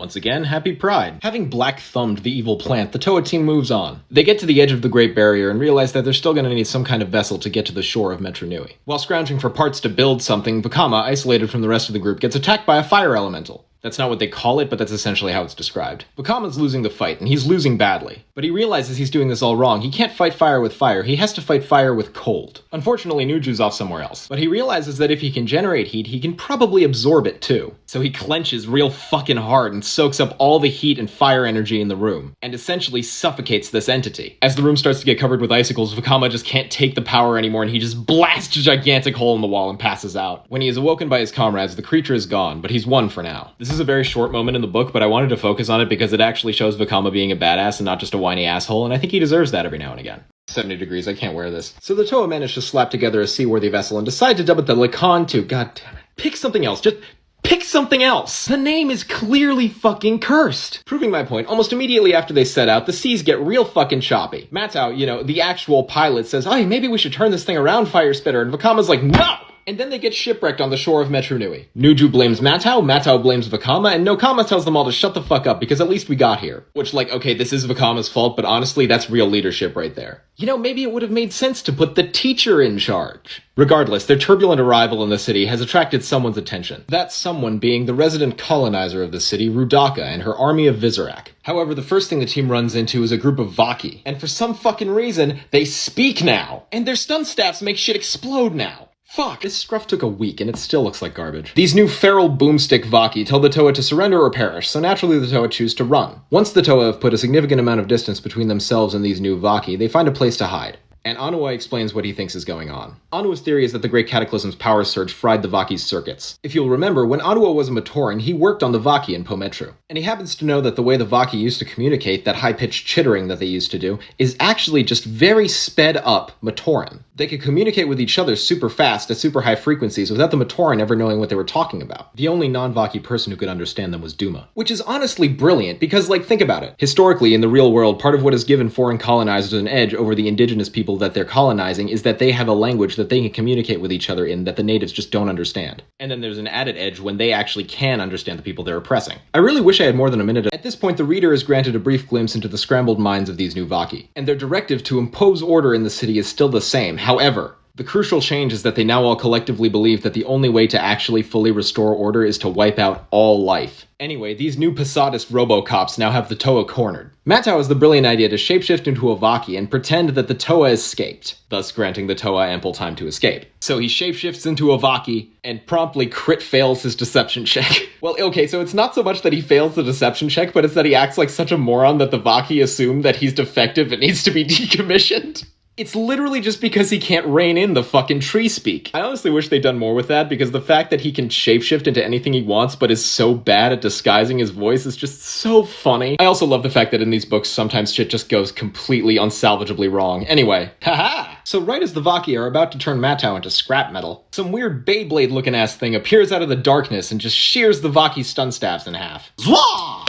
Once again, happy Pride. Having black-thumbed the evil plant, the Toa team moves on. They get to the edge of the Great Barrier and realize that they're still going to need some kind of vessel to get to the shore of Metru Nui. While scrounging for parts to build something, Vakama, isolated from the rest of the group, gets attacked by a fire elemental. That's not what they call it, but that's essentially how it's described. Vakama's losing the fight, and he's losing badly. But he realizes he's doing this all wrong. He can't fight fire with fire, he has to fight fire with cold. Unfortunately, Nuju's off somewhere else. But he realizes that if he can generate heat, he can probably absorb it too. So he clenches real fucking hard and soaks up all the heat and fire energy in the room, and essentially suffocates this entity. As the room starts to get covered with icicles, Vakama just can't take the power anymore, and he just blasts a gigantic hole in the wall and passes out. When he is awoken by his comrades, the creature is gone, but he's won for now. This is a very short moment in the book, but I wanted to focus on it because it actually shows Vakama being a badass and not just a whiny asshole, and I think he deserves that every now and again. 70 degrees, I can't wear this. So the Toa managed to slap together a seaworthy vessel and decide to dub it the Lacan too. God damn it. Pick something else. Just pick something else! The name is clearly fucking cursed! Proving my point, almost immediately after they set out, the seas get real fucking choppy. Matau, the actual pilot, says, "Hey, maybe we should turn this thing around, Fire Spitter," and Vakama's like, "No!" And then they get shipwrecked on the shore of Metru Nui. Nuju blames Matau, Matau blames Vakama, and Nokama tells them all to shut the fuck up because at least we got here. Which, okay, this is Vakama's fault, but honestly, that's real leadership right there. Maybe it would have made sense to put the teacher in charge. Regardless, their turbulent arrival in the city has attracted someone's attention. That someone being the resident colonizer of the city, Rudaka, and her army of Vizorak. However, the first thing the team runs into is a group of Vahki. And for some fucking reason, they speak now! And their stun staffs make shit explode now! Fuck, this scruff took a week and it still looks like garbage. These new feral boomstick Vahki tell the Toa to surrender or perish, so naturally the Toa choose to run. Once the Toa have put a significant amount of distance between themselves and these new Vahki, they find a place to hide. And Anua explains what he thinks is going on. Anua's theory is that the Great Cataclysm's power surge fried the Vahki's circuits. If you'll remember, when Anua was a Matoran, he worked on the Vahki in Pometru. And he happens to know that the way the Vahki used to communicate, that high-pitched chittering that they used to do, is actually just very sped-up Matoran. They could communicate with each other super fast at super high frequencies without the Matoran ever knowing what they were talking about. The only non-Vahki person who could understand them was Duma. Which is honestly brilliant, because, think about it. Historically, in the real world, part of what has given foreign colonizers an edge over the indigenous people that they're colonizing is that they have a language that they can communicate with each other in that the natives just don't understand. And then there's an added edge when they actually can understand the people they're oppressing. I really wish I had more than a minute. At this point, the reader is granted a brief glimpse into the scrambled minds of these new Vahki. And their directive to impose order in the city is still the same. However, the crucial change is that they now all collectively believe that the only way to actually fully restore order is to wipe out all life. Anyway, these new Posadist Robocops now have the Toa cornered. Matau has the brilliant idea to shapeshift into a Vahki and pretend that the Toa escaped, thus granting the Toa ample time to escape. So he shapeshifts into a Vahki and promptly crit fails his deception check. Well, okay, so it's not so much that he fails the deception check, but it's that he acts like such a moron that the Vahki assume that he's defective and needs to be decommissioned. It's literally just because he can't rein in the fucking tree speak. I honestly wish they'd done more with that, because the fact that he can shapeshift into anything he wants but is so bad at disguising his voice is just so funny. I also love the fact that in these books sometimes shit just goes completely unsalvageably wrong. Anyway, haha! So right as the Vahki are about to turn Matau into scrap metal, some weird Beyblade looking ass thing appears out of the darkness and just shears the Vahki stun staffs in half. Zwah!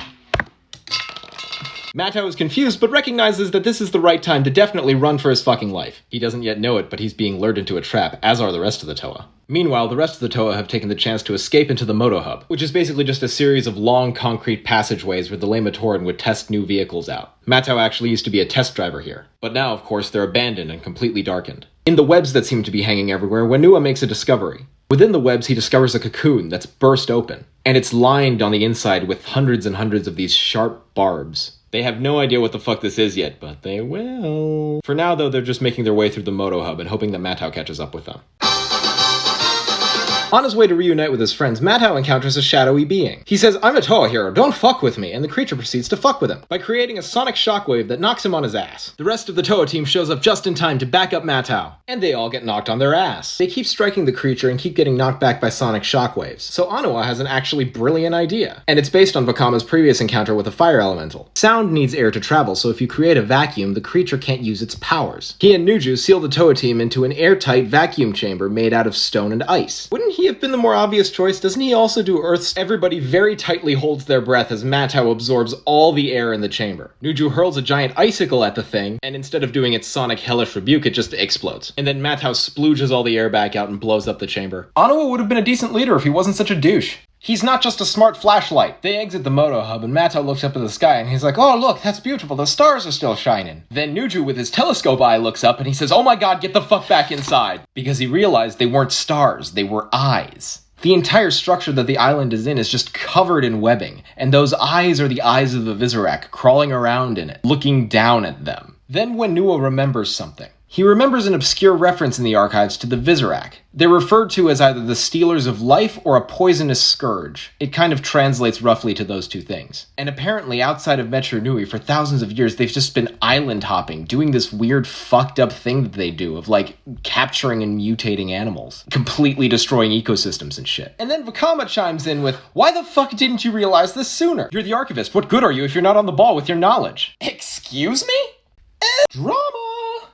Matau is confused, but recognizes that this is the right time to definitely run for his fucking life. He doesn't yet know it, but he's being lured into a trap, as are the rest of the Toa. Meanwhile, the rest of the Toa have taken the chance to escape into the Moto Hub, which is basically just a series of long concrete passageways where the Matoran would test new vehicles out. Matau actually used to be a test driver here, but now, of course, they're abandoned and completely darkened. In the webs that seem to be hanging everywhere, Wenua makes a discovery. Within the webs, he discovers a cocoon that's burst open, and it's lined on the inside with hundreds and hundreds of these sharp barbs. They have no idea what the fuck this is yet, but they will. For now, though, they're just making their way through the Moto Hub and hoping that Matau catches up with them. On his way to reunite with his friends, Matau encounters a shadowy being. He says, "I'm a Toa hero, don't fuck with me," and the creature proceeds to fuck with him by creating a sonic shockwave that knocks him on his ass. The rest of the Toa team shows up just in time to back up Matau, and they all get knocked on their ass. They keep striking the creature and keep getting knocked back by sonic shockwaves. So Anua has an actually brilliant idea, and it's based on Vakama's previous encounter with a fire elemental. Sound needs air to travel, so if you create a vacuum, the creature can't use its powers. He and Nuju seal the Toa team into an airtight vacuum chamber made out of stone and ice. Wouldn't he have been the more obvious choice? Doesn't he also do Earth's? Everybody very tightly holds their breath as Matau absorbs all the air in the chamber. Nuju hurls a giant icicle at the thing, and instead of doing its sonic hellish rebuke, it just explodes. And then Matau splooges all the air back out and blows up the chamber. Anua would have been a decent leader if he wasn't such a douche. He's not just a smart flashlight. They exit the Moto Hub and Mato looks up at the sky and he's like, oh look, that's beautiful, the stars are still shining. Then Nuju with his telescope eye looks up and he says, oh my god, get the fuck back inside. Because he realized they weren't stars, they were eyes. The entire structure that the island is in is just covered in webbing, and those eyes are the eyes of the Visorak crawling around in it, looking down at them. Then Wenua remembers something. He remembers an obscure reference in the archives to the Visorak. They're referred to as either the Stealers of Life or a poisonous scourge. It kind of translates roughly to those two things. And apparently outside of Metru Nui for thousands of years, they've just been island hopping, doing this weird fucked up thing that they do of like capturing and mutating animals, completely destroying ecosystems and shit. And then Vakama chimes in with, why the fuck didn't you realize this sooner? You're the archivist, what good are you if you're not on the ball with your knowledge? Excuse me? Drama!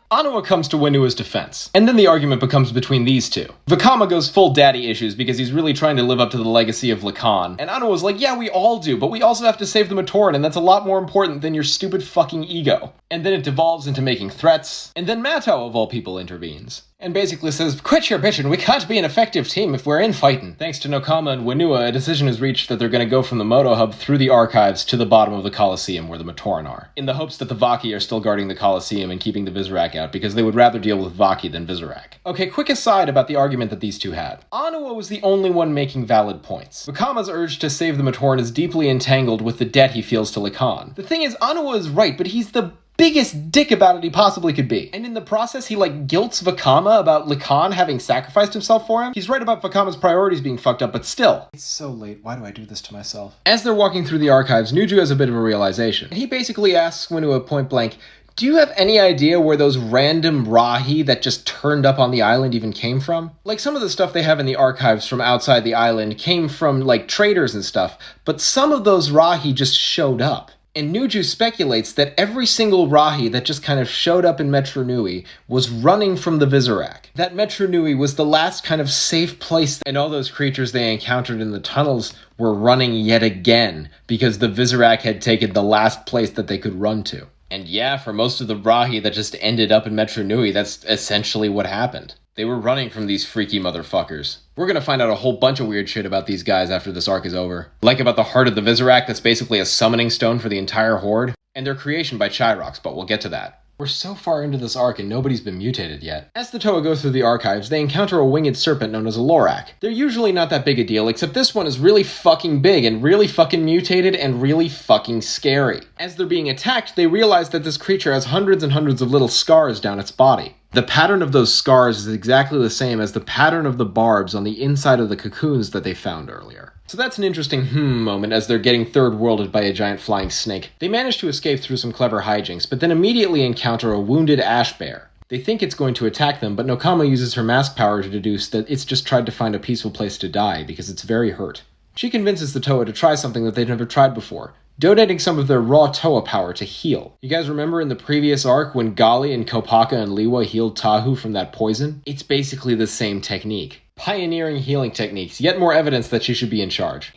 Anua comes to Wenua's defense, and then the argument becomes between these two. Vakama goes full daddy issues because he's really trying to live up to the legacy of Lacan, and Anua's like, yeah, we all do, but we also have to save the Matoran, and that's a lot more important than your stupid fucking ego. And then it devolves into making threats, and then Mato, of all people, intervenes. And basically says, quit your bitchin', we can't be an effective team if we're infighting. Thanks to Nokama and Wenua, a decision is reached that they're gonna go from the Moto Hub through the archives to the bottom of the Colosseum where the Matoran are, in the hopes that the Vahki are still guarding the Colosseum and keeping the Visorak out, because they would rather deal with Vahki than Visorak. Okay, quick aside about the argument that these two had. Anua was the only one making valid points. Vakama's urge to save the Matoran is deeply entangled with the debt he feels to Lacan. The thing is, Anua is right, but he's the biggest dick about it he possibly could be. And in the process, he guilts Vakama about Lacan having sacrificed himself for him. He's right about Vakama's priorities being fucked up, but still. It's so late, why do I do this to myself? As they're walking through the archives, Nuju has a bit of a realization. He basically asks Wenua point blank, do you have any idea where those random Rahi that just turned up on the island even came from? Like, some of the stuff they have in the archives from outside the island came from, traders and stuff, but some of those Rahi just showed up. And Nuju speculates that every single Rahi that just kind of showed up in Metru Nui was running from the Visorak. That Metru Nui was the last kind of safe place, and all those creatures they encountered in the tunnels were running yet again, because the Visorak had taken the last place that they could run to. And yeah, for most of the Rahi that just ended up in Metru Nui, that's essentially what happened. They were running from these freaky motherfuckers. We're gonna find out a whole bunch of weird shit about these guys after this arc is over. Like about the heart of the Visorak that's basically a summoning stone for the entire horde, and their creation by Chirox, but we'll get to that. We're so far into this arc and nobody's been mutated yet. As the Toa go through the archives, they encounter a winged serpent known as a Lorak. They're usually not that big a deal, except this one is really fucking big and really fucking mutated and really fucking scary. As they're being attacked, they realize that this creature has hundreds and hundreds of little scars down its body. The pattern of those scars is exactly the same as the pattern of the barbs on the inside of the cocoons that they found earlier. So that's an interesting moment as they're getting third-worlded by a giant flying snake. They manage to escape through some clever hijinks, but then immediately encounter a wounded ash bear. They think it's going to attack them, but Nokama uses her mask power to deduce that it's just tried to find a peaceful place to die because it's very hurt. She convinces the Toa to try something that they've never tried before, donating some of their raw Toa power to heal. You guys remember in the previous arc when Gali and Kopaka and Liwa healed Tahu from that poison? It's basically the same technique. Pioneering healing techniques, yet more evidence that she should be in charge.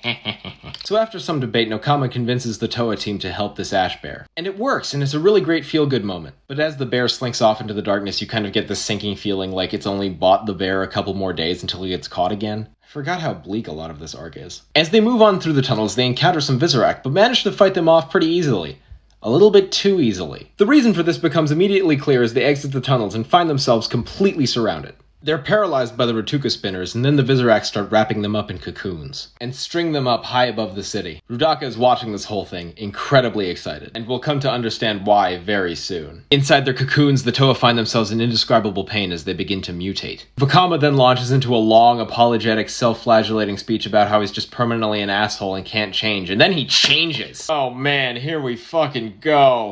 So after some debate, Nokama convinces the Toa team to help this ash bear. And it works, and it's a really great feel-good moment. But as the bear slinks off into the darkness, you kind of get this sinking feeling like it's only bought the bear a couple more days until he gets caught again. I forgot how bleak a lot of this arc is. As they move on through the tunnels, they encounter some Visorak, but manage to fight them off pretty easily. A little bit too easily. The reason for this becomes immediately clear as they exit the tunnels and find themselves completely surrounded. They're paralyzed by the Ratuka spinners, and then the Visorak start wrapping them up in cocoons, and string them up high above the city. Rudaka is watching this whole thing, incredibly excited, and we'll come to understand why very soon. Inside their cocoons, the Toa find themselves in indescribable pain as they begin to mutate. Vakama then launches into a long, apologetic, self-flagellating speech about how he's just permanently an asshole and can't change, and then he changes! Oh man, here we fucking go!